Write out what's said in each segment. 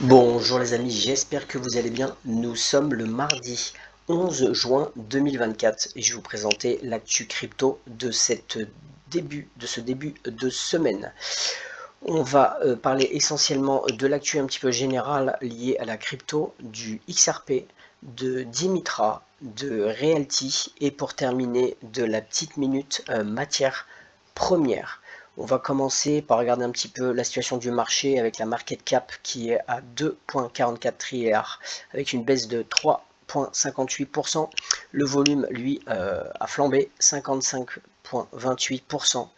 Bonjour les amis, j'espère que vous allez bien. Nous sommes le mardi 11 juin 2024 et je vais vous présenter l'actu crypto de ce début de semaine. On va parler essentiellement de l'actu un petit peu générale liée à la crypto, du XRP, de Dimitra, de Realty et pour terminer de la petite minute matière première. On va commencer par regarder un petit peu la situation du marché avec la market cap qui est à 2,44 trilliards avec une baisse de 3,58%. Le volume, lui, a flambé 55,28%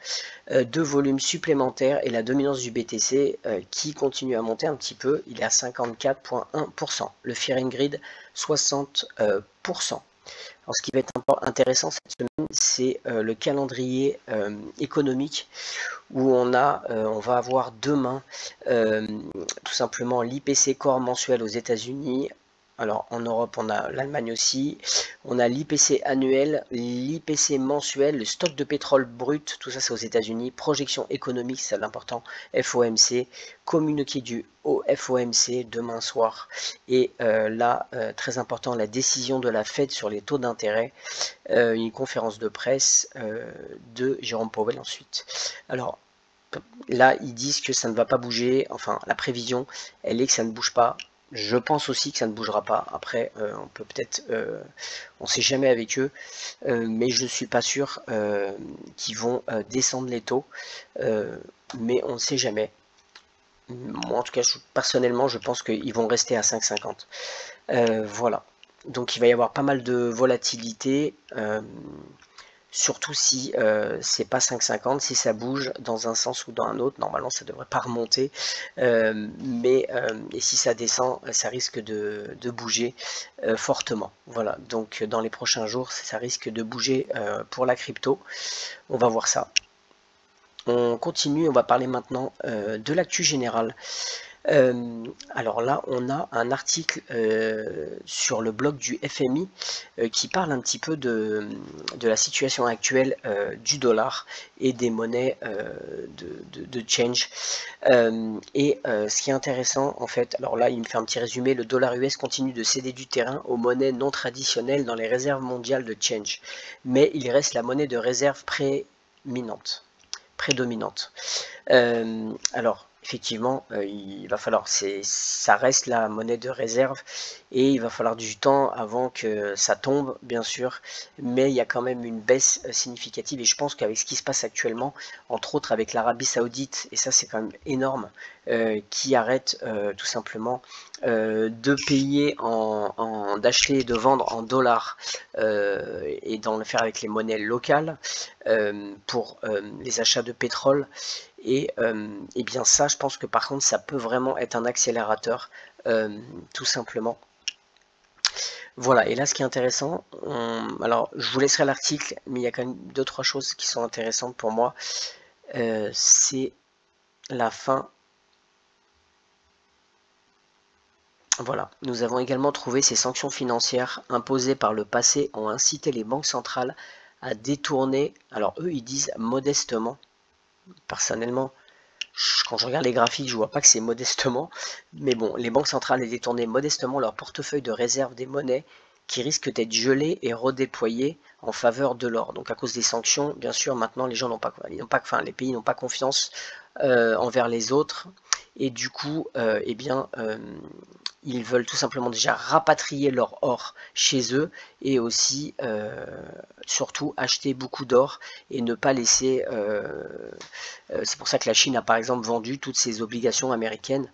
de volume supplémentaire et la dominance du BTC qui continue à monter un petit peu. Il est à 54,1%. Le Fear and Greed, 60%. Alors, ce qui va être intéressant cette semaine, c'est le calendrier économique où on va avoir demain tout simplement l'IPC Core mensuel aux États-Unis. Alors en Europe, on a l'Allemagne aussi. On a l'IPC annuel, l'IPC mensuel, le stock de pétrole brut, tout ça c'est aux États-Unis. Projection économique, c'est l'important, FOMC, communiqué du FOMC demain soir. Et là, très important, la décision de la Fed sur les taux d'intérêt, une conférence de presse de Jérôme Powell ensuite. Alors, là, ils disent que ça ne va pas bouger. Enfin, la prévision, elle est que ça ne bouge pas. Je pense aussi que ça ne bougera pas. Après, on peut peut-être, on ne sait jamais avec eux, mais je ne suis pas sûr qu'ils vont descendre les taux. Mais on ne sait jamais. Moi, en tout cas, personnellement, je pense qu'ils vont rester à 5,50. Voilà. Donc, il va y avoir pas mal de volatilité. Surtout si c'est pas 5,50, si ça bouge dans un sens ou dans un autre, normalement ça devrait pas remonter, et si ça descend, ça risque de bouger fortement. Voilà, donc dans les prochains jours, ça risque de bouger pour la crypto. On va voir ça. On continue, on va parler maintenant de l'actu générale. Alors là, on a un article sur le blog du FMI qui parle un petit peu de la situation actuelle du dollar et des monnaies de change. Ce qui est intéressant, en fait, alors là, il me fait un petit résumé, le dollar US continue de céder du terrain aux monnaies non traditionnelles dans les réserves mondiales de change, mais il reste la monnaie de réserve prédominante. Alors, effectivement, il va falloir, ça reste la monnaie de réserve et il va falloir du temps avant que ça tombe, bien sûr, mais il y a quand même une baisse significative et je pense qu'avec ce qui se passe actuellement, entre autres avec l'Arabie Saoudite, et ça c'est quand même énorme, qui arrête tout simplement de payer d'acheter et de vendre en dollars et d'en le faire avec les monnaies locales pour les achats de pétrole. Et bien ça, je pense que par contre, ça peut vraiment être un accélérateur, tout simplement. Voilà, et là, ce qui est intéressant, alors je vous laisserai l'article, mais il y a quand même 2-3 choses qui sont intéressantes pour moi. C'est la fin. Voilà, nous avons également trouvé ces sanctions financières imposées par le passé ont incité les banques centrales à détourner, alors eux ils disent modestement, personnellement, quand je regarde les graphiques, je vois pas que c'est modestement, mais bon, les banques centrales ont détourné modestement leur portefeuille de réserve des monnaies qui risquent d'être gelées et redéployées en faveur de l'or. Donc à cause des sanctions, bien sûr, maintenant les gens n'ont pas, enfin les pays n'ont pas confiance envers les autres, et du coup, ils veulent tout simplement déjà rapatrier leur or chez eux et aussi surtout acheter beaucoup d'or et ne pas laisser c'est pour ça que la Chine a par exemple vendu toutes ses obligations américaines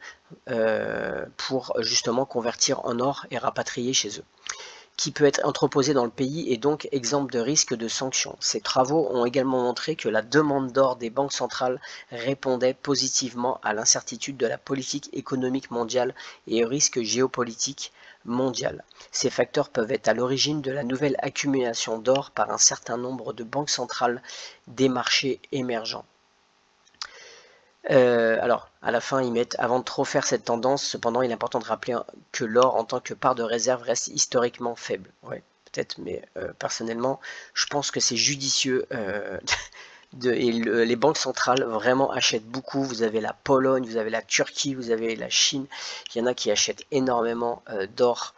pour justement convertir en or et rapatrier chez eux, qui peut être entreposé dans le pays et donc exemple de risque de sanctions. Ces travaux ont également montré que la demande d'or des banques centrales répondait positivement à l'incertitude de la politique économique mondiale et au risque géopolitique mondial. Ces facteurs peuvent être à l'origine de la nouvelle accumulation d'or par un certain nombre de banques centrales des marchés émergents. Alors, à la fin, ils mettent avant de trop faire cette tendance, cependant, il est important de rappeler que l'or en tant que part de réserve reste historiquement faible. Ouais, peut-être, mais personnellement, je pense que c'est judicieux les banques centrales vraiment achètent beaucoup. Vous avez la Pologne, vous avez la Turquie, vous avez la Chine. Il y en a qui achètent énormément d'or.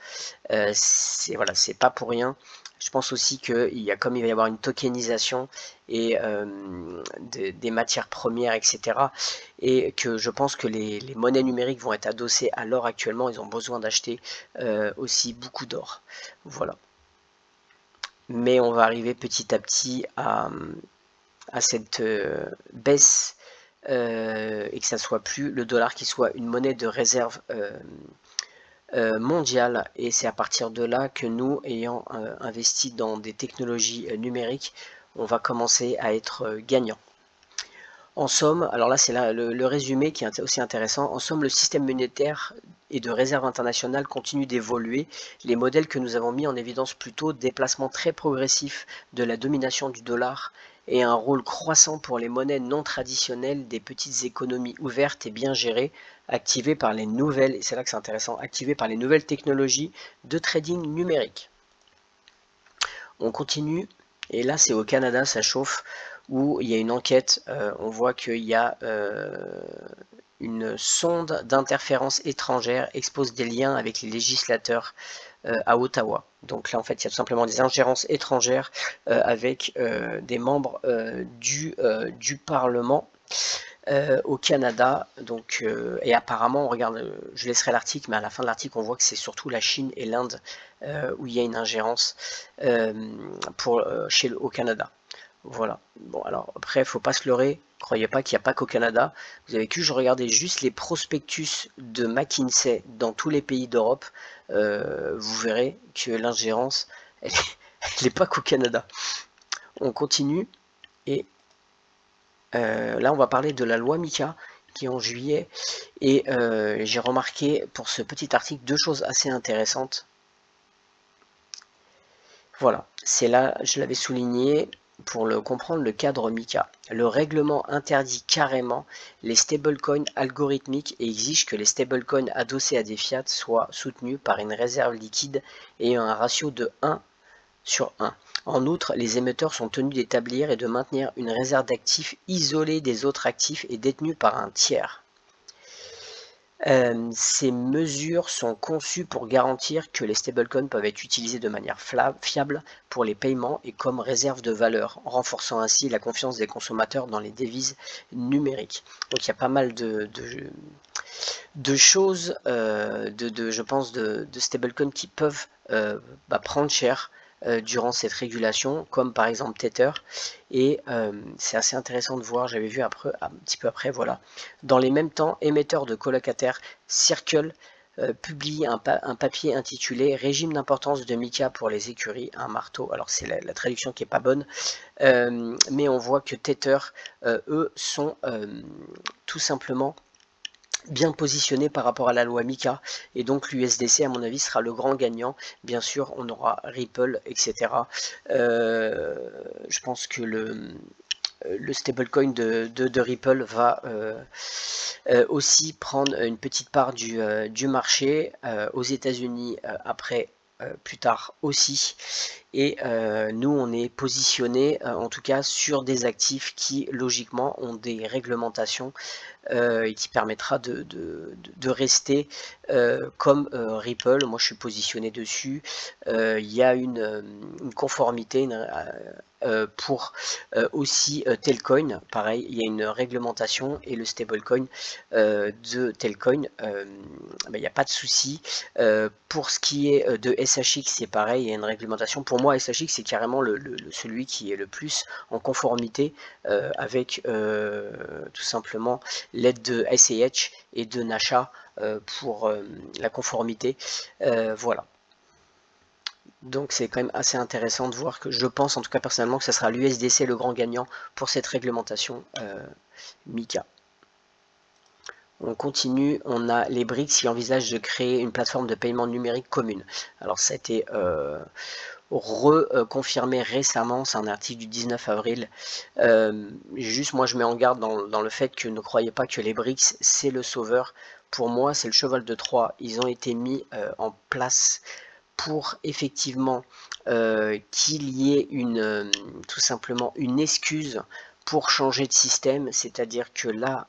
Voilà, c'est pas pour rien. Je pense aussi comme il va y avoir une tokenisation et des matières premières, etc. Et que je pense que les monnaies numériques vont être adossées à l'or actuellement. Ils ont besoin d'acheter aussi beaucoup d'or. Voilà. Mais on va arriver petit à petit à cette baisse et que ça soit plus le dollar qui soit une monnaie de réserve mondiale, et c'est à partir de là que nous, ayant investi dans des technologies numériques, on va commencer à être gagnant. En somme, alors là c'est le résumé qui est aussi intéressant, en somme le système monétaire et de réserve internationale continue d'évoluer. Les modèles que nous avons mis en évidence plus tôt, déplacement très progressif de la domination du dollar et un rôle croissant pour les monnaies non traditionnelles des petites économies ouvertes et bien gérées, activées par les nouvelles, et c'est là que c'est intéressant, activées par les nouvelles technologies de trading numérique. On continue, et là c'est au Canada, ça chauffe, où il y a une enquête, on voit qu'il y a une sonde d'interférence étrangère expose des liens avec les législateurs à Ottawa. Donc là en fait il y a tout simplement des ingérences étrangères avec des membres du Parlement au Canada. Donc, et apparemment, on regarde, je laisserai l'article, mais à la fin de l'article, on voit que c'est surtout la Chine et l'Inde où il y a une ingérence au Canada. Voilà. Bon, alors après, il ne faut pas se leurrer. Croyez pas qu'il n'y a pas qu'au Canada. Vous avez vu, je regardais juste les prospectus de McKinsey dans tous les pays d'Europe. Vous verrez que l'ingérence, elle n'est pas qu'au Canada. On continue et là, on va parler de la loi MiCA qui est en juillet. Et j'ai remarqué pour ce petit article deux choses assez intéressantes. Voilà, c'est là, je l'avais souligné pour comprendre le cadre MiCA. Le règlement interdit carrément les stablecoins algorithmiques et exige que les stablecoins adossés à des fiat soient soutenus par une réserve liquide ayant un ratio de 1/1. En outre, les émetteurs sont tenus d'établir et de maintenir une réserve d'actifs isolée des autres actifs et détenue par un tiers. Ces mesures sont conçues pour garantir que les stablecoins peuvent être utilisés de manière fiable pour les paiements et comme réserve de valeur, renforçant ainsi la confiance des consommateurs dans les devises numériques. Donc il y a pas mal de choses, je pense, de stablecoins qui peuvent prendre cher durant cette régulation, comme par exemple Tether, et c'est assez intéressant de voir, j'avais vu un petit peu après, voilà. Dans les mêmes temps, émetteur de colocataires, Circle publie un papier intitulé Régime d'importance de MiCA pour les écuries, un marteau. Alors c'est la traduction qui est pas bonne, mais on voit que Tether, eux, sont tout simplement bien positionné par rapport à la loi MiCA, et donc l'USDC à mon avis sera le grand gagnant. Bien sûr on aura Ripple, etc. Je pense que le stablecoin de Ripple va aussi prendre une petite part du marché aux États-Unis après plus tard aussi, et nous on est positionné en tout cas sur des actifs qui logiquement ont des réglementations et qui permettra de rester comme Ripple. Moi je suis positionné dessus. Il y a une conformité pour aussi Telcoin, pareil, il y a une réglementation, et le stablecoin de Telcoin, il n'y a pas de souci. Pour ce qui est de SHX, c'est pareil, il y a une réglementation. Pour moi, SHX, c'est carrément celui qui est le plus en conformité avec tout simplement l'aide de SAH et de Nasha pour la conformité. Voilà. Donc c'est quand même assez intéressant de voir que je pense en tout cas personnellement que ce sera l'USDC le grand gagnant pour cette réglementation MiCA. On continue, on a les BRICS qui envisagent de créer une plateforme de paiement numérique commune. Alors ça a été reconfirmé récemment, c'est un article du 19 avril. Juste moi je mets en garde dans le fait que ne croyez pas que les BRICS c'est le sauveur. Pour moi c'est le cheval de Troie. Ils ont été mis en place pour effectivement qu'il y ait tout simplement une excuse pour changer de système, c'est-à-dire que là,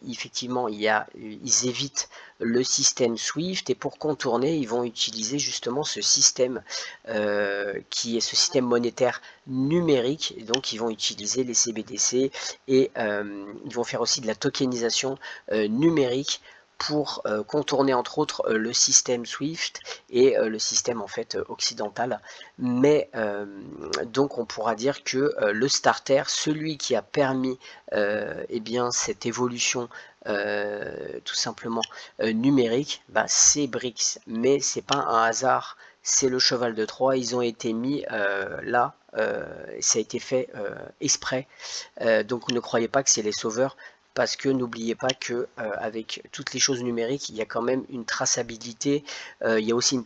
effectivement, ils évitent le système SWIFT et pour contourner, ils vont utiliser justement ce système qui est ce système monétaire numérique. Et donc, ils vont utiliser les CBDC et ils vont faire aussi de la tokenisation numérique pour contourner entre autres le système SWIFT et le système en fait occidental. Mais donc on pourra dire que le starter, celui qui a permis eh bien, cette évolution tout simplement numérique, bah, c'est BRICS. Mais c'est pas un hasard, c'est le cheval de Troie. Ils ont été mis là, ça a été fait exprès. Donc ne croyez pas que c'est les sauveurs, parce que n'oubliez pas que avec toutes les choses numériques, il y a quand même une traçabilité, il y a aussi une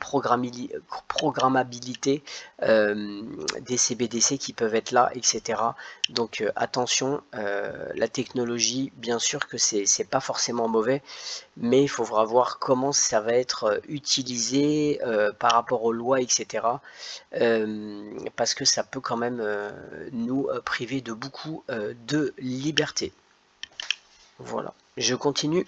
programmabilité des CBDC qui peuvent être là, etc. Donc attention, la technologie, bien sûr que c'est pas forcément mauvais, mais il faudra voir comment ça va être utilisé par rapport aux lois, etc. Parce que ça peut quand même nous priver de beaucoup de liberté. Voilà, je continue.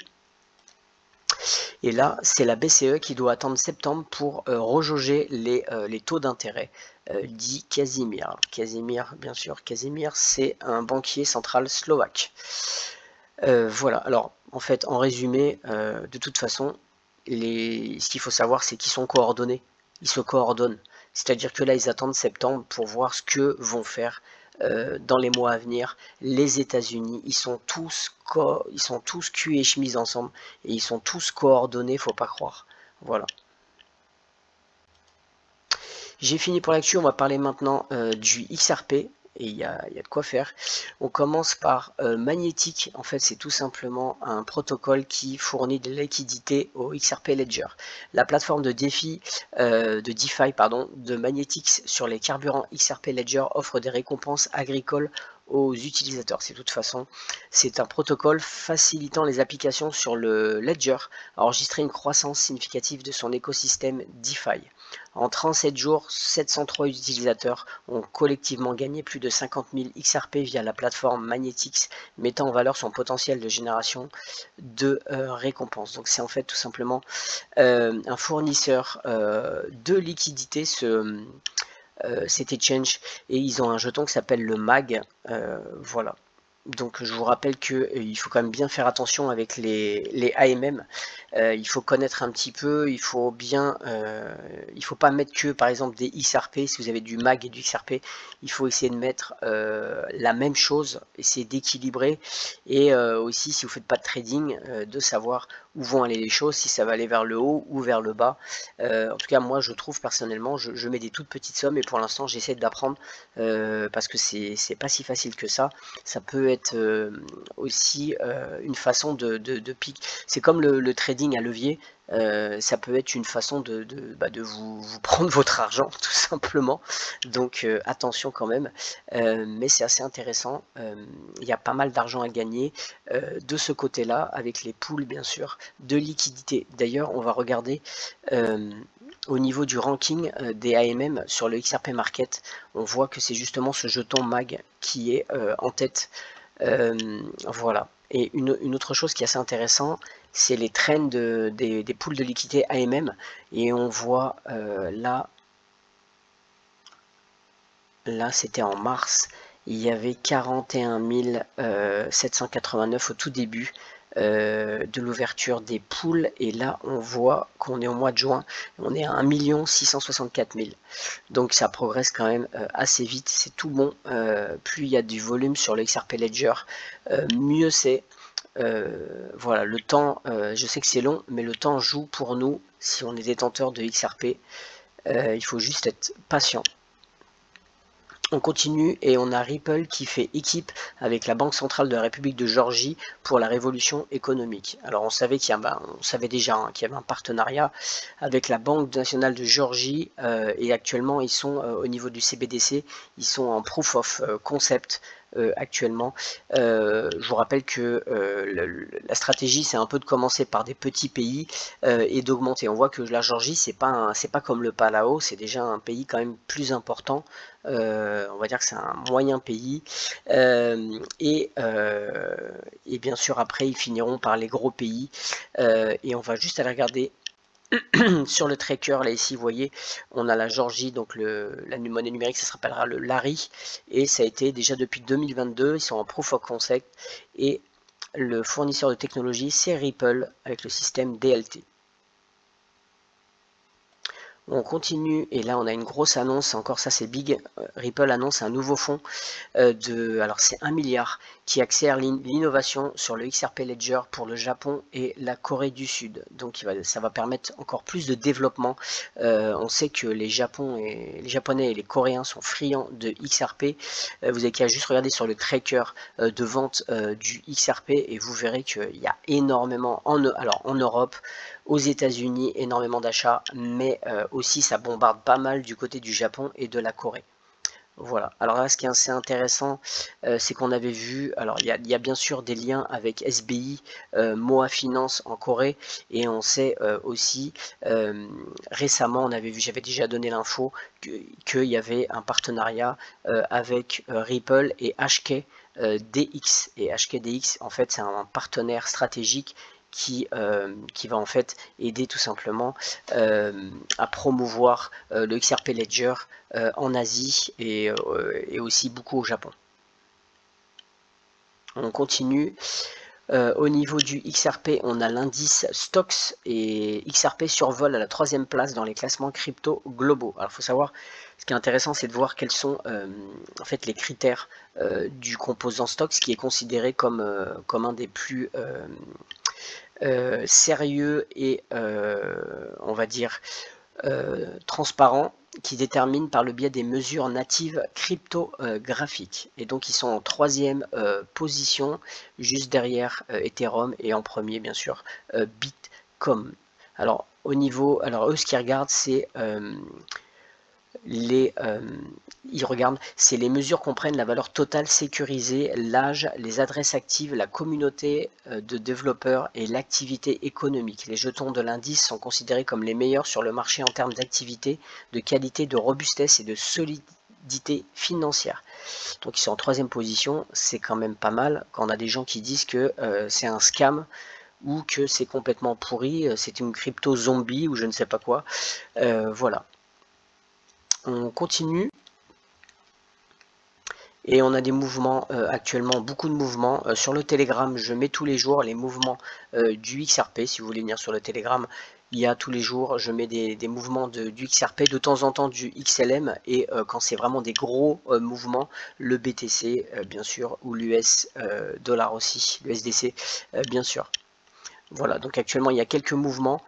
Et là, c'est la BCE qui doit attendre septembre pour rejauger les taux d'intérêt, dit Casimir. Casimir, bien sûr, Casimir, c'est un banquier central slovaque. Voilà, alors, en fait, en résumé, de toute façon, ce qu'il faut savoir, c'est qu'ils sont coordonnés. Ils se coordonnent. C'est-à-dire que là, ils attendent septembre pour voir ce que vont faire dans les mois à venir les États-Unis. Ils sont tous cul et chemise ensemble et ils sont tous coordonnés, faut pas croire. Voilà. J'ai fini pour l'actu, on va parler maintenant du XRP. Et il y a de quoi faire. On commence par Magnetic. En fait, c'est tout simplement un protocole qui fournit de la liquidité au XRP Ledger. La plateforme de DeFi de Magnetics sur les carburants XRP Ledger offre des récompenses agricoles aux utilisateurs. De toute façon, c'est un protocole facilitant les applications sur le Ledger à enregistrer une croissance significative de son écosystème DeFi. En 37 jours, 703 utilisateurs ont collectivement gagné plus de 50 000 XRP via la plateforme Magnetics, mettant en valeur son potentiel de génération de récompenses. Donc c'est en fait tout simplement un fournisseur de liquidité, cet exchange, et ils ont un jeton qui s'appelle le MAG. Voilà. Donc je vous rappelle qu'il faut quand même bien faire attention avec les AMM. Il faut connaître un petit peu, il faut pas mettre que par exemple des XRP. Si vous avez du MAG et du XRP, il faut essayer de mettre la même chose, essayer d'équilibrer, et aussi si vous faites pas de trading, de savoir où vont aller les choses, si ça va aller vers le haut ou vers le bas. En tout cas moi je trouve personnellement, je mets des toutes petites sommes et pour l'instant j'essaie d'apprendre parce que c'est pas si facile que ça. Ça peut être aussi une façon de pique. C'est comme le trading à levier. Ça peut être une façon de vous prendre votre argent tout simplement, donc attention quand même, mais c'est assez intéressant. Il y a pas mal d'argent à gagner de ce côté là avec les pools bien sûr de liquidité. D'ailleurs on va regarder au niveau du ranking des AMM sur le XRP Market, on voit que c'est justement ce jeton MAG qui est en tête. Voilà. Et une autre chose qui est assez intéressant, c'est les trends des pools de liquidité AMM. Et on voit là c'était en mars, il y avait 41 789 au tout début de l'ouverture des pools, et là on voit qu'on est au mois de juin, on est à 1 664 000, donc ça progresse quand même assez vite, c'est tout bon. Plus il y a du volume sur le XRP Ledger, mieux c'est. Voilà, le temps, je sais que c'est long, mais le temps joue pour nous si on est détenteur de XRP. Il faut juste être patient. On continue et on a Ripple qui fait équipe avec la Banque centrale de la République de Géorgie pour la révolution économique. Alors on savait on savait déjà qu'il y avait un partenariat avec la Banque nationale de Géorgie et actuellement ils sont au niveau du CBDC, ils sont en proof of concept. actuellement. Je vous rappelle que la stratégie, c'est un peu de commencer par des petits pays et d'augmenter. On voit que la Géorgie, c'est pas comme le Palau, c'est déjà un pays quand même plus important. On va dire que c'est un moyen pays. Et bien sûr, après, ils finiront par les gros pays. Et on va juste aller regarder sur le tracker, là ici vous voyez on a la Géorgie, donc la monnaie numérique ça s'appellera le Lari, et ça a été déjà depuis 2022, ils sont en proof of concept, et le fournisseur de technologie c'est Ripple avec le système DLT. On continue, et là on a une grosse annonce, encore ça c'est big, Ripple annonce un nouveau fonds alors c'est 1 milliard qui accélère l'innovation sur le XRP Ledger pour le Japon et la Corée du Sud. Donc ça va permettre encore plus de développement. On sait que les Japonais et les Coréens sont friands de XRP. Vous avez qu'à juste regarder sur le tracker de vente du XRP et vous verrez qu'il y a énormément, alors en Europe, aux États-Unis, énormément d'achats, mais aussi ça bombarde pas mal du côté du Japon et de la Corée. Voilà, alors là ce qui est assez intéressant, c'est qu'on avait vu, alors il y a bien sûr des liens avec SBI, Moa Finance en Corée, et on sait aussi, récemment on avait vu, j'avais déjà donné l'info, qu'il y avait un partenariat avec Ripple et HKDX, et HKDX en fait c'est un partenaire stratégique qui va en fait aider tout simplement à promouvoir le XRP Ledger en Asie et aussi beaucoup au Japon. On continue. Au niveau du XRP, on a l'indice Stocks et XRP survole à la 3e place dans les classements crypto globaux. Alors il faut savoir, ce qui est intéressant, c'est de voir quels sont en fait les critères du composant Stocks, qui est considéré comme un des plus sérieux et on va dire transparent, qui détermine par le biais des mesures natives cryptographiques. Et donc ils sont en 3e position, juste derrière Ethereum, et en premier bien sûr Bitcoin. Alors au niveau, alors eux ce qu'ils regardent c'est ils regardent, c'est les mesures comprennent la valeur totale sécurisée, l'âge, les adresses actives, la communauté de développeurs et l'activité économique. Les jetons de l'indice sont considérés comme les meilleurs sur le marché en termes d'activité, de qualité, de robustesse et de solidité financière. Donc ils sont en 3e position, c'est quand même pas mal quand on a des gens qui disent que c'est un scam ou que c'est complètement pourri, c'est une crypto zombie ou je ne sais pas quoi. Voilà. On continue et on a des mouvements actuellement, beaucoup de mouvements sur le Telegram. Je mets tous les jours les mouvements du XRP. Si vous voulez venir sur le Telegram, il y a tous les jours, je mets des mouvements du XRP, de temps en temps du XLM, et quand c'est vraiment des gros mouvements, le BTC bien sûr, ou l'US dollar aussi, l'USDC bien sûr. Voilà, donc actuellement il y a quelques mouvements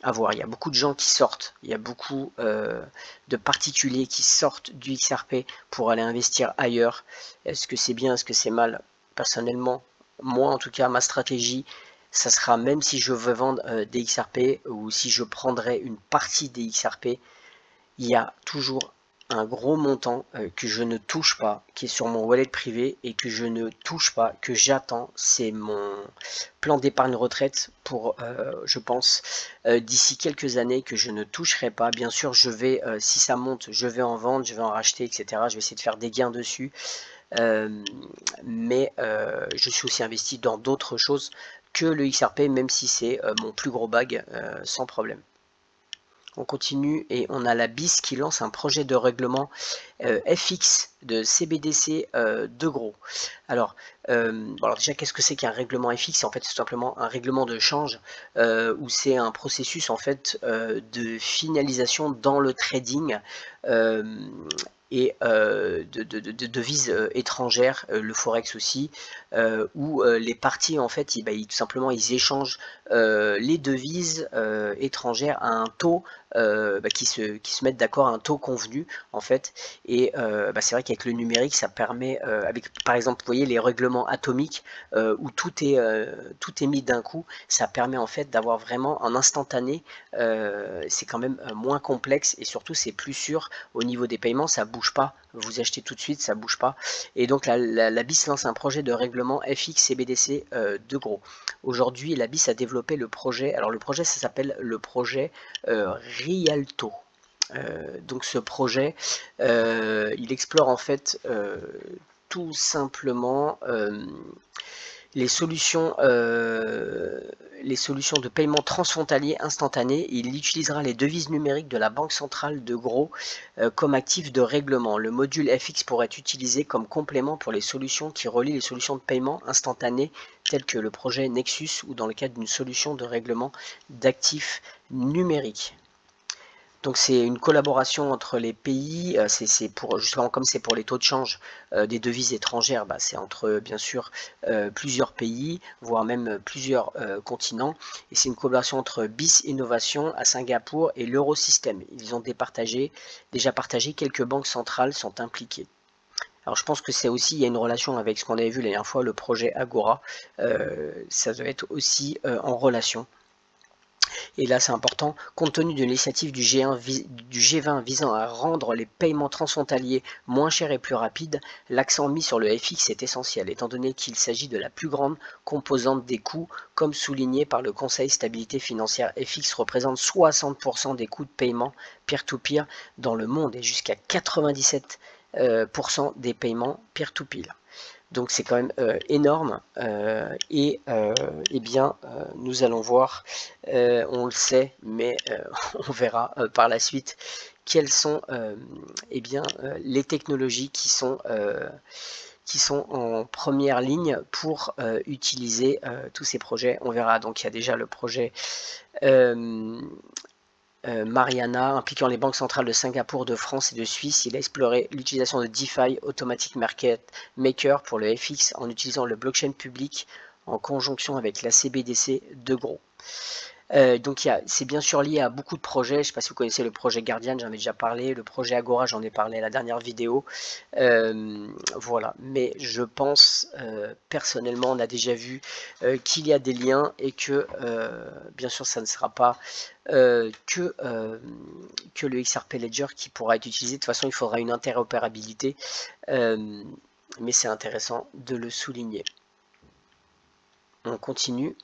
à voir. Il y a beaucoup de gens qui sortent, il y a beaucoup de particuliers qui sortent du XRP pour aller investir ailleurs. Est-ce que c'est bien, est-ce que c'est mal? Personnellement, moi en tout cas, ma stratégie, ça sera, même si je veux vendre des XRP ou si je prendrais une partie des XRP, il y a toujours un gros montant que je ne touche pas, qui est sur mon wallet privé et que je ne touche pas, que j'attends. C'est mon plan d'épargne retraite pour, je pense, d'ici quelques années, que je ne toucherai pas. Bien sûr, je vais, si ça monte, je vais en vendre, je vais en racheter, etc. Je vais essayer de faire des gains dessus. Mais je suis aussi investi dans d'autres choses que le XRP, même si c'est mon plus gros bag, sans problème. On continue et on a la BIS qui lance un projet de règlement FX de CBDC de gros. Alors déjà, qu'est-ce que c'est qu'un règlement FX? En fait, c'est tout simplement un règlement de change où c'est un processus en fait de finalisation dans le trading et de devises étrangères, le forex aussi, où les parties en fait, tout simplement ils échangent les devises étrangères à un taux qui se mettent d'accord à un taux convenu en fait. Et c'est vrai qu'avec le numérique ça permet, avec par exemple vous voyez les règlements atomiques où tout est mis d'un coup, ça permet en fait d'avoir vraiment un instantané. C'est quand même moins complexe et surtout c'est plus sûr au niveau des paiements, ça bouge bouge pas, vous achetez tout de suite, ça bouge pas. Et donc la BIS lance un projet de règlement FX CBDC de gros. Aujourd'hui, la BIS a développé le projet, alors le projet ça s'appelle le projet Rialto. Donc ce projet, il explore en fait tout simplement les solutions de paiement transfrontalier instantané. Il utilisera les devises numériques de la Banque centrale de gros comme actif de règlement. Le module FX pourrait être utilisé comme complément pour les solutions qui relient les solutions de paiement instantané telles que le projet Nexus ou dans le cadre d'une solution de règlement d'actifs numériques. Donc c'est une collaboration entre les pays, c'est pour justement comme c'est pour les taux de change des devises étrangères, bah, c'est entre bien sûr plusieurs pays, voire même plusieurs continents. Et c'est une collaboration entre BIS Innovation à Singapour et l'Eurosystème. Ils ont déjà partagé, quelques banques centrales sont impliquées. Alors je pense que c'est aussi, il y a une relation avec ce qu'on avait vu la dernière fois, le projet Agora, ça doit être aussi en relation. Et là c'est important, compte tenu de l'initiative du G20 visant à rendre les paiements transfrontaliers moins chers et plus rapides, l'accent mis sur le FX est essentiel, étant donné qu'il s'agit de la plus grande composante des coûts, comme souligné par le Conseil Stabilité Financière. FX représente 60% des coûts de paiement peer-to-peer dans le monde et jusqu'à 97% des paiements peer-to-peer. Donc c'est quand même énorme et bien nous allons voir, on le sait, mais on verra par la suite quelles sont bien les technologies qui sont en première ligne pour utiliser tous ces projets. On verra, donc il y a déjà le projet Mariana, impliquant les banques centrales de Singapour, de France et de Suisse. Il a exploré l'utilisation de DeFi, Automatic Market Maker, pour le FX en utilisant le blockchain public en conjonction avec la CBDC de gros. Donc c'est bien sûr lié à beaucoup de projets. Je ne sais pas si vous connaissez le projet Guardian, j'en ai déjà parlé. Le projet Agora, j'en ai parlé à la dernière vidéo. Voilà, mais je pense personnellement, on a déjà vu qu'il y a des liens et que bien sûr ça ne sera pas que le XRP Ledger qui pourra être utilisé. De toute façon, il faudra une interopérabilité, mais c'est intéressant de le souligner. On continue.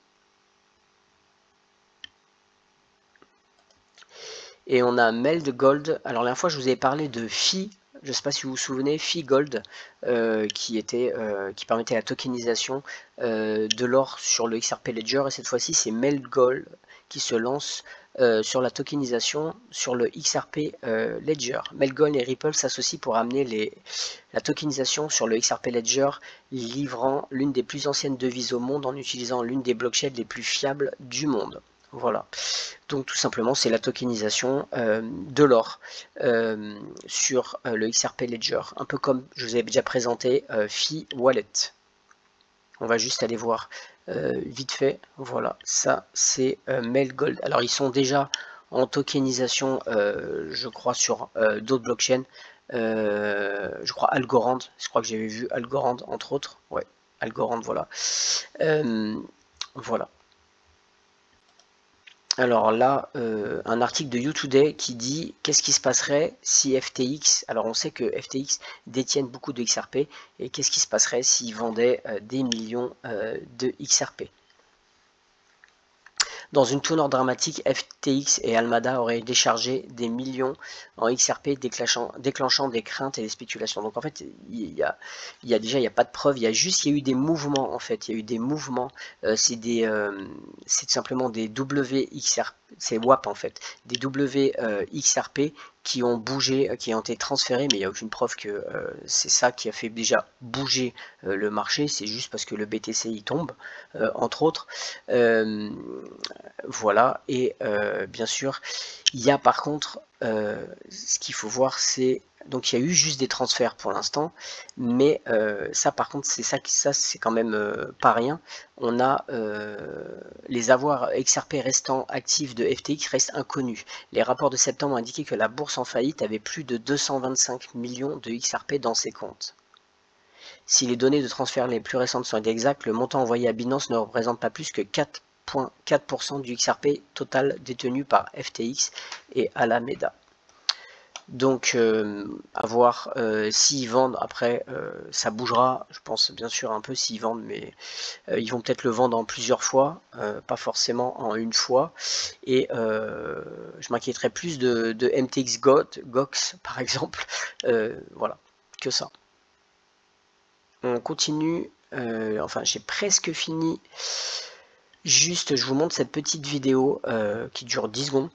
Et on a Meld Gold. Alors la dernière fois je vous ai parlé de Phi, je ne sais pas si vous vous souvenez, Phi Gold, qui permettait la tokenisation de l'or sur le XRP Ledger. Et cette fois-ci c'est Meld Gold qui se lance sur la tokenisation sur le XRP Ledger. Meld Gold et Ripple s'associent pour amener la tokenisation sur le XRP Ledger, livrant l'une des plus anciennes devises au monde en utilisant l'une des blockchains les plus fiables du monde. Voilà, donc tout simplement c'est la tokenisation de l'or sur le XRP Ledger, un peu comme je vous avais déjà présenté Phi Wallet. On va juste aller voir vite fait. Voilà, ça c'est Meld Gold. Alors ils sont déjà en tokenisation, je crois, sur d'autres blockchains. Je crois Algorand, je crois que j'avais vu Algorand entre autres. Ouais, Algorand, voilà. Voilà. Alors là, un article de YouToday qui dit qu'est-ce qui se passerait si FTX, alors on sait que FTX détiennent beaucoup de XRP, et qu'est-ce qui se passerait s'ils vendaient des millions de XRP. Dans une tournure dramatique, FTX et Alameda auraient déchargé des millions en XRP, déclenchant des craintes et des spéculations. Donc en fait, il y a pas de preuves, il y a eu des mouvements en fait, il y a eu des mouvements, c'est tout simplement des WXRP, c'est WAP en fait, des WXRP qui ont bougé, qui ont été transférés, mais il n'y a aucune preuve que c'est ça qui a fait déjà bouger le marché, c'est juste parce que le BTC y tombe, entre autres. Voilà, et bien sûr, il y a par contre, ce qu'il faut voir, c'est, donc il y a eu juste des transferts pour l'instant, mais ça par contre, ça c'est quand même pas rien. On a les avoirs XRP restants actifs de FTX restent inconnus. Les rapports de septembre ont indiqué que la bourse en faillite avait plus de 225 millions de XRP dans ses comptes. Si les données de transfert les plus récentes sont exactes, le montant envoyé à Binance ne représente pas plus que 4% du XRP total détenu par FTX et Alameda. Donc à voir s'ils vendent. Après ça bougera, je pense bien sûr un peu s'ils vendent, mais ils vont peut-être le vendre en plusieurs fois, pas forcément en une fois. Et je m'inquiéterais plus de MTX Gox par exemple. Voilà, que ça. On continue. Enfin, j'ai presque fini. Juste, je vous montre cette petite vidéo qui dure 10 secondes.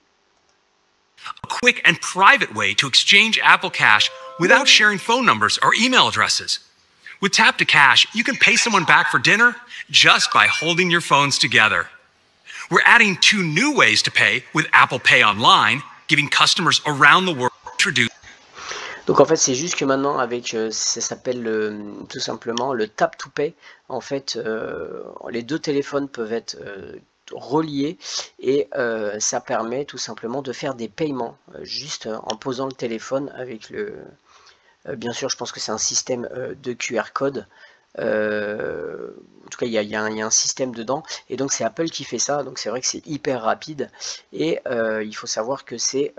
A quick and private way to exchange Apple Cash without sharing phone numbers or email addresses. With Tap to Cash, you can pay someone back for dinner just by holding your phones together. We're adding 2 new ways to pay with Apple Pay Online, giving customers around the world introduced. Donc en fait c'est juste que maintenant avec ça s'appelle tout simplement le Tap to Pay. En fait les deux téléphones peuvent être reliés et ça permet tout simplement de faire des paiements juste en posant le téléphone avec le bien sûr je pense que c'est un système de QR code. En tout cas, il y a un système dedans, et donc c'est Apple qui fait ça, donc c'est vrai que c'est hyper rapide, et il faut savoir que c'est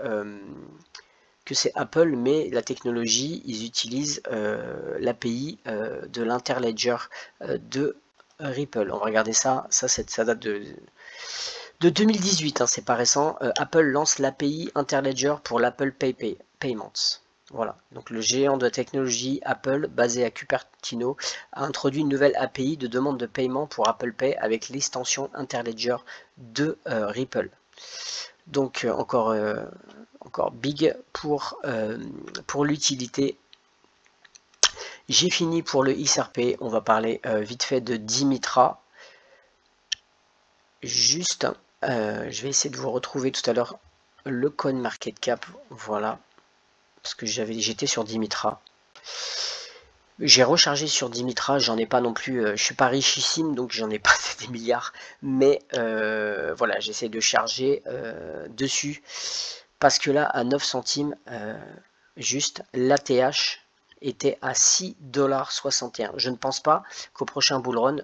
Apple, mais la technologie, ils utilisent l'API de l'Interledger de Ripple. On va regarder ça, ça date de 2018, hein, c'est pas récent. Apple lance l'API Interledger pour l'Apple Pay Payments. Voilà, donc le géant de la technologie Apple, basé à Cupertino, a introduit une nouvelle API de demande de paiement pour Apple Pay avec l'extension Interledger de Ripple. Donc encore big pour l'utilité. J'ai fini pour le XRP, on va parler vite fait de Dimitra. Juste, je vais essayer de vous retrouver tout à l'heure le CoinMarketCap, voilà, parce que j'étais sur Dimitra. J'ai rechargé sur Dimitra, j'en ai pas non plus, je suis pas richissime donc j'en ai pas des milliards, mais voilà, j'essaie de charger dessus parce que là à 9 centimes, juste l'ATH était à 6,61 $. Je ne pense pas qu'au prochain bullrun,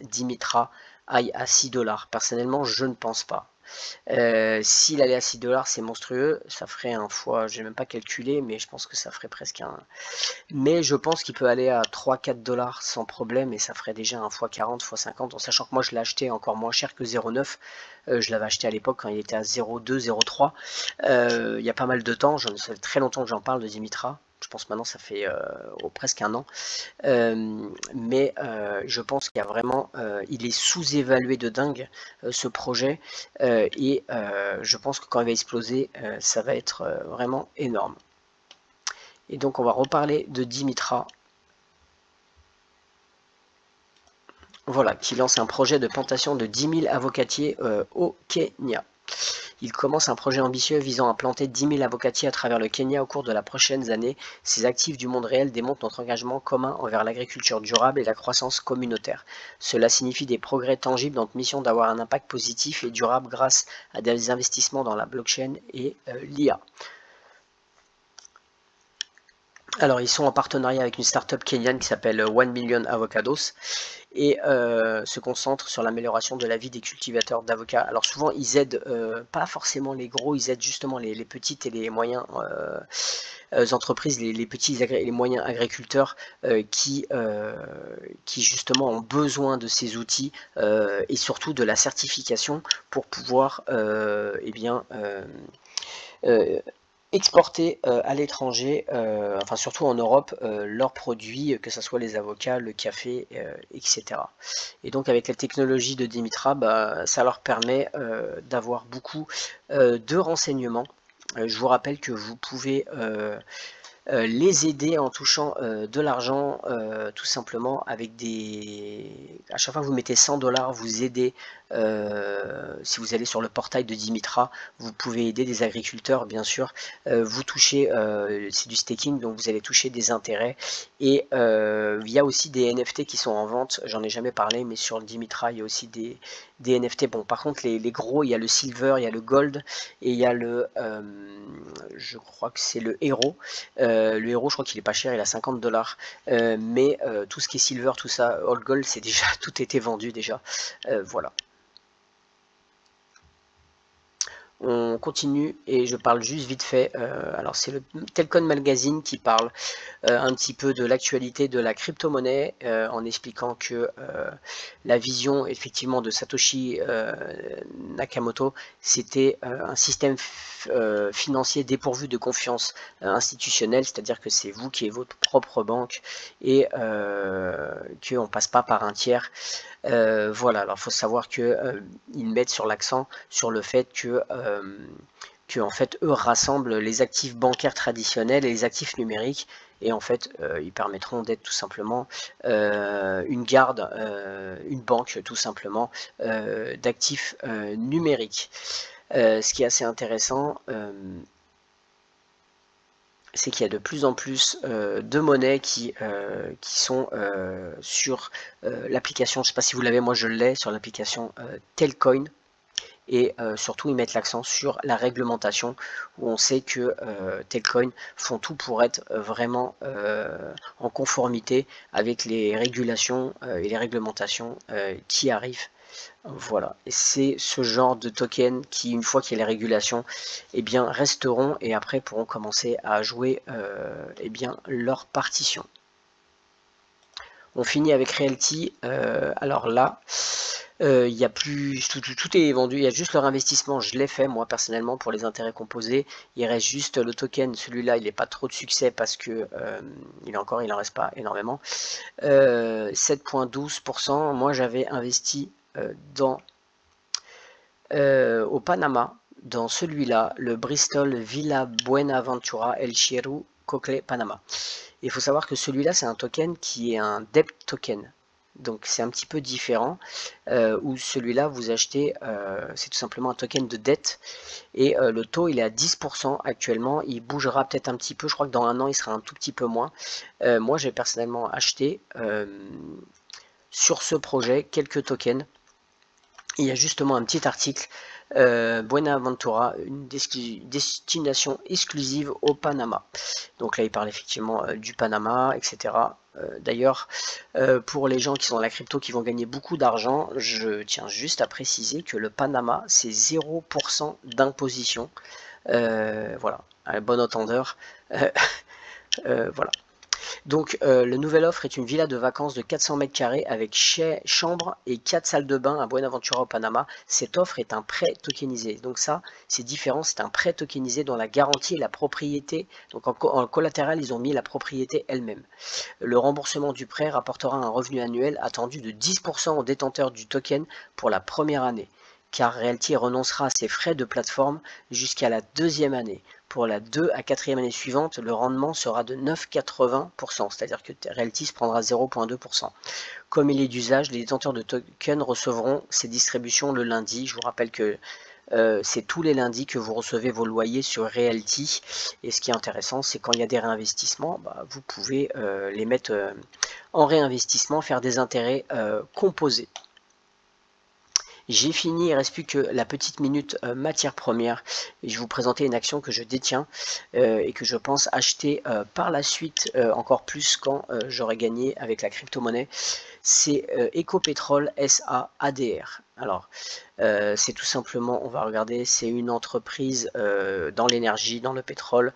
Dimitra aille à 6 $. Personnellement, je ne pense pas. S'il allait à 6 $, c'est monstrueux. Ça ferait un fois, j'ai même pas calculé, mais je pense que ça ferait presque un. Mais je pense qu'il peut aller à 3-4 $ sans problème, et ça ferait déjà un x 40, x 50, en sachant que moi je l'ai acheté encore moins cher que 0,9. Je l'avais acheté à l'époque quand il était à 0,2, 0,3. Il y a pas mal de temps, ça fait très longtemps que j'en parle de Dimitra. Je pense maintenant ça fait presque un an. Mais je pense qu'il y a vraiment, il est sous-évalué de dingue ce projet, et je pense que quand il va exploser, ça va être vraiment énorme. Et donc on va reparler de Dimitra. Voilà, qui lance un projet de plantation de 10 000 avocatiers au Kenya. Il commence un projet ambitieux visant à planter 10 000 avocatiers à travers le Kenya au cours de la prochaine année. Ces actifs du monde réel démontrent notre engagement commun envers l'agriculture durable et la croissance communautaire. Cela signifie des progrès tangibles dans notre mission d'avoir un impact positif et durable grâce à des investissements dans la blockchain et l'IA. Alors ils sont en partenariat avec une start-up kenyane qui s'appelle 1 Million Avocados et se concentrent sur l'amélioration de la vie des cultivateurs d'avocats. Alors souvent ils aident pas forcément les gros, ils aident justement les petites et les moyens entreprises, les petits et les moyens agriculteurs qui justement ont besoin de ces outils et surtout de la certification pour pouvoir exporter à l'étranger, enfin surtout en Europe, leurs produits, que ce soit les avocats, le café, etc. Et donc avec la technologie de Dimitra, ça leur permet d'avoir beaucoup de renseignements. Je vous rappelle que vous pouvez les aider en touchant de l'argent, tout simplement avec à chaque fois que vous mettez 100 $, vous aidez, si vous allez sur le portail de Dimitra, vous pouvez aider des agriculteurs, bien sûr, vous touchez, c'est du staking, donc vous allez toucher des intérêts, et il y a aussi des NFT qui sont en vente, j'en ai jamais parlé, mais sur Dimitra, il y a aussi des NFT. Bon, par contre, les gros, il y a le silver, il y a le gold, et il y a je crois que c'est le héros. Le héros, je crois qu'il est pas cher, il a 50 $. Mais tout ce qui est silver, tout ça, all gold, c'est déjà tout été vendu déjà. Voilà. On continue et je parle juste vite fait. Alors c'est le Telcon Magazine qui parle un petit peu de l'actualité de la crypto-monnaie en expliquant que la vision effectivement de Satoshi Nakamoto, c'était un système financier dépourvu de confiance institutionnelle, c'est-à-dire que c'est vous qui êtes votre propre banque et qu'on ne passe pas par un tiers. Voilà, alors il faut savoir qu'ils mettent sur l'accent sur le fait que en fait eux rassemblent les actifs bancaires traditionnels et les actifs numériques, et en fait ils permettront d'être tout simplement une garde, une banque tout simplement d'actifs numériques. Ce qui est assez intéressant, c'est qu'il y a de plus en plus de monnaies qui sont sur l'application, je ne sais pas si vous l'avez, moi je l'ai, sur l'application Telcoin. Et surtout ils mettent l'accent sur la réglementation, où on sait que Telcoin font tout pour être vraiment en conformité avec les régulations et les réglementations qui arrivent. Voilà, et c'est ce genre de tokens qui, une fois qu'il y a les régulations, eh bien, resteront et après pourront commencer à jouer eh bien, leur partition. On finit avec Realty. Alors là, il y a plus, tout est vendu, il y a juste leur investissement, je l'ai fait moi personnellement pour les intérêts composés. Il reste juste le token, celui-là il n'est pas trop de succès parce que il en reste pas énormément. 7,12%. Moi j'avais investi au Panama, dans celui-là, le Bristol Villa Buenaventura El Chiru Cocle Panama. Il faut savoir que celui-là, c'est un token qui est un debt token. Donc c'est un petit peu différent, où celui-là, vous achetez, c'est tout simplement un token de dette, et le taux, il est à 10% actuellement. Il bougera peut-être un petit peu, je crois que dans un an, il sera un tout petit peu moins. Moi, j'ai personnellement acheté sur ce projet quelques tokens. Il y a justement un petit article, Buenaventura, une destination exclusive au Panama. Donc là, il parle effectivement du Panama, etc. D'ailleurs, pour les gens qui sont dans la crypto, qui vont gagner beaucoup d'argent, je tiens juste à préciser que le Panama, c'est 0% d'imposition. Voilà, un bon entendeur. Voilà. Donc la nouvelle offre est une villa de vacances de 400 mètres carrés avec chambre et 4 salles de bain à Buenaventura au Panama. Cette offre est un prêt tokenisé. Donc ça, c'est différent, c'est un prêt tokenisé dont la garantie et la propriété, donc en collatéral, ils ont mis la propriété elle-même. Le remboursement du prêt rapportera un revenu annuel attendu de 10% aux détenteurs du token pour la première année, car Realty renoncera à ses frais de plateforme jusqu'à la deuxième année. Pour la 2 à 4e année suivante, le rendement sera de 9,80%, c'est-à-dire que Realty prendra 0,2%. Comme il est d'usage, les détenteurs de tokens recevront ces distributions le lundi. Je vous rappelle que c'est tous les lundis que vous recevez vos loyers sur Realty. Et ce qui est intéressant, c'est quand il y a des réinvestissements, vous pouvez les mettre en réinvestissement, faire des intérêts composés. J'ai fini, il ne reste plus que la petite minute matière première. Et je vais vous présenter une action que je détiens et que je pense acheter par la suite encore plus quand j'aurai gagné avec la crypto-monnaie. C'est Ecopetrol SA ADR. Alors, c'est tout simplement, on va regarder, c'est une entreprise dans l'énergie, dans le pétrole.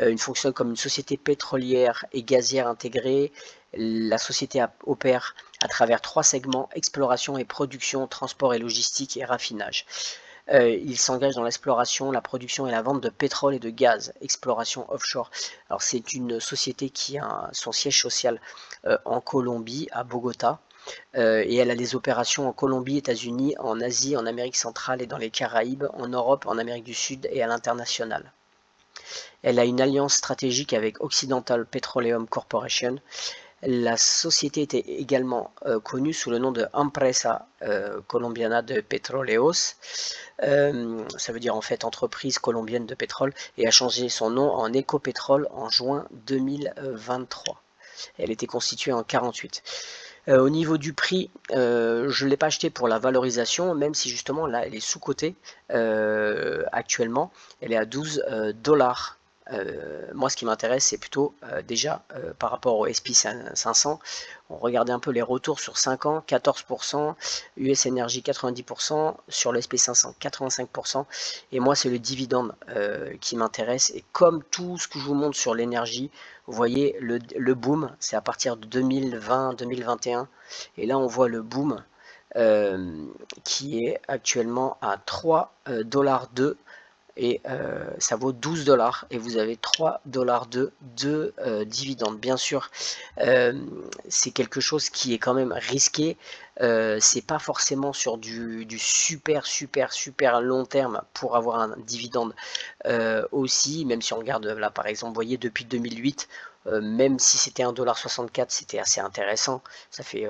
Il fonctionne comme une société pétrolière et gazière intégrée. La société opère à travers 3 segments: exploration et production, transport et logistique et raffinage. Il s'engage dans l'exploration, la production et la vente de pétrole et de gaz, exploration offshore. Alors c'est une société qui a son siège social en Colombie, à Bogota, et elle a des opérations en Colombie, États-Unis, en Asie, en Amérique centrale et dans les Caraïbes, en Europe, en Amérique du Sud et à l'international. Elle a une alliance stratégique avec Occidental Petroleum Corporation. La société était également connue sous le nom de Empresa Colombiana de Petróleos, ça veut dire en fait entreprise colombienne de pétrole, et a changé son nom en Ecopetrol en juin 2023. Elle était constituée en 48. Au niveau du prix, je ne l'ai pas acheté pour la valorisation, même si justement là elle est sous-cotée actuellement. Elle est à $12 Moi, ce qui m'intéresse, c'est plutôt déjà par rapport au SP 500. On regardait un peu les retours sur 5 ans, 14%, US Energy 90%, sur le SP500 85%. Et moi, c'est le dividende qui m'intéresse. Et comme tout ce que je vous montre sur l'énergie, vous voyez le boom, c'est à partir de 2020-2021. Et là, on voit le boom qui est actuellement à 3,2 $. Et ça vaut 12 $, et vous avez 3 $ de dividendes. Bien sûr, c'est quelque chose qui est quand même risqué. C'est pas forcément sur du super long terme pour avoir un dividende aussi, même si on regarde là par exemple, vous voyez depuis 2008, même si c'était 1,64 $, c'était assez intéressant, ça fait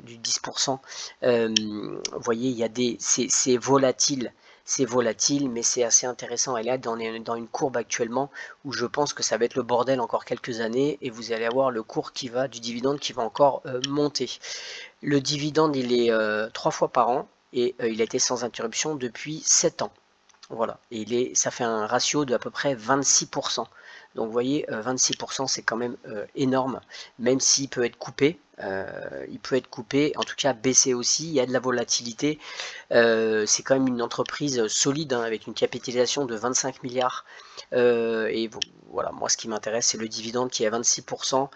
du 10%. Vous voyez, il y a c'est volatile. C'est volatile, mais c'est assez intéressant. Et là, dans une courbe actuellement où je pense que ça va être le bordel encore quelques années, et vous allez avoir le cours du dividende qui va encore monter. Le dividende, il est 3 fois par an, et il a été sans interruption depuis 7 ans. Voilà, et ça fait un ratio de à peu près 26%. Donc vous voyez, 26%, c'est quand même énorme, même s'il peut être coupé. En tout cas baisser aussi, il y a de la volatilité. C'est quand même une entreprise solide, hein, avec une capitalisation de 25 milliards. Et voilà, moi ce qui m'intéresse, c'est le dividende qui est à 26%.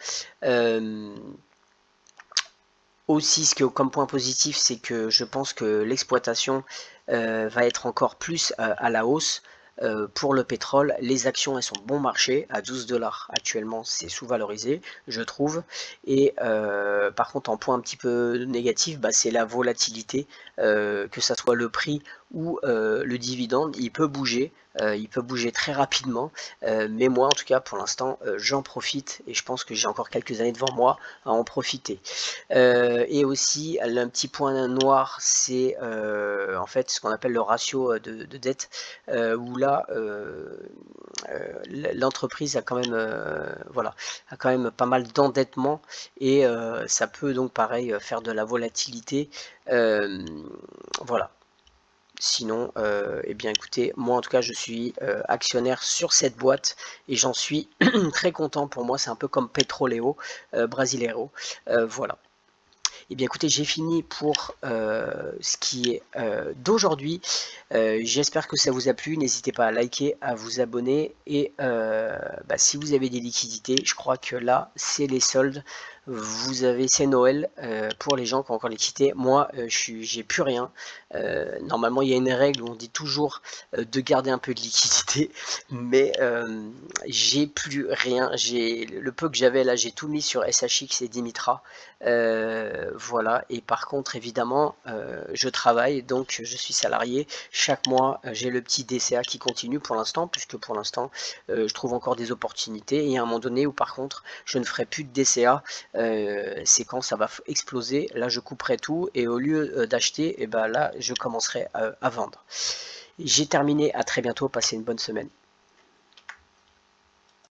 Aussi, ce qui est comme point positif, c'est que je pense que l'exploitation va être encore plus à la hausse. Pour le pétrole, les actions, elles sont bon marché à 12 $ actuellement, c'est sous-valorisé, je trouve. Et par contre, en point un petit peu négatif, c'est la volatilité, que ça soit le prix ou le dividende, il peut bouger très rapidement. Mais moi, en tout cas, pour l'instant, j'en profite, et je pense que j'ai encore quelques années devant moi à en profiter. Et aussi, un petit point noir, c'est en fait ce qu'on appelle le ratio de dette, où là, l'entreprise a quand même, a quand même pas mal d'endettement, et ça peut donc pareil faire de la volatilité. Voilà. Sinon, eh bien écoutez, moi en tout cas je suis actionnaire sur cette boîte, et j'en suis très content. Pour moi c'est un peu comme Petroleo Brasileiro, voilà. Eh bien écoutez, j'ai fini pour ce qui est d'aujourd'hui. J'espère que ça vous a plu. N'hésitez pas à liker, à vous abonner, et si vous avez des liquidités, je crois que là c'est les soldes. C'est Noël pour les gens qui ont encore les liquidités. Moi, j'ai plus rien. Normalement, il y a une règle où on dit toujours de garder un peu de liquidité, mais j'ai plus rien. Le peu que j'avais là, j'ai tout mis sur SHX et Dimitra. Voilà. Et par contre, évidemment, je travaille, donc je suis salarié. Chaque mois, j'ai le petit DCA qui continue pour l'instant, puisque pour l'instant, je trouve encore des opportunités. Et à un moment donné où par contre, je ne ferai plus de DCA. C'est quand ça va exploser, là je couperai tout, et au lieu d'acheter, et là je commencerai à vendre. J'ai terminé, à très bientôt, passez une bonne semaine.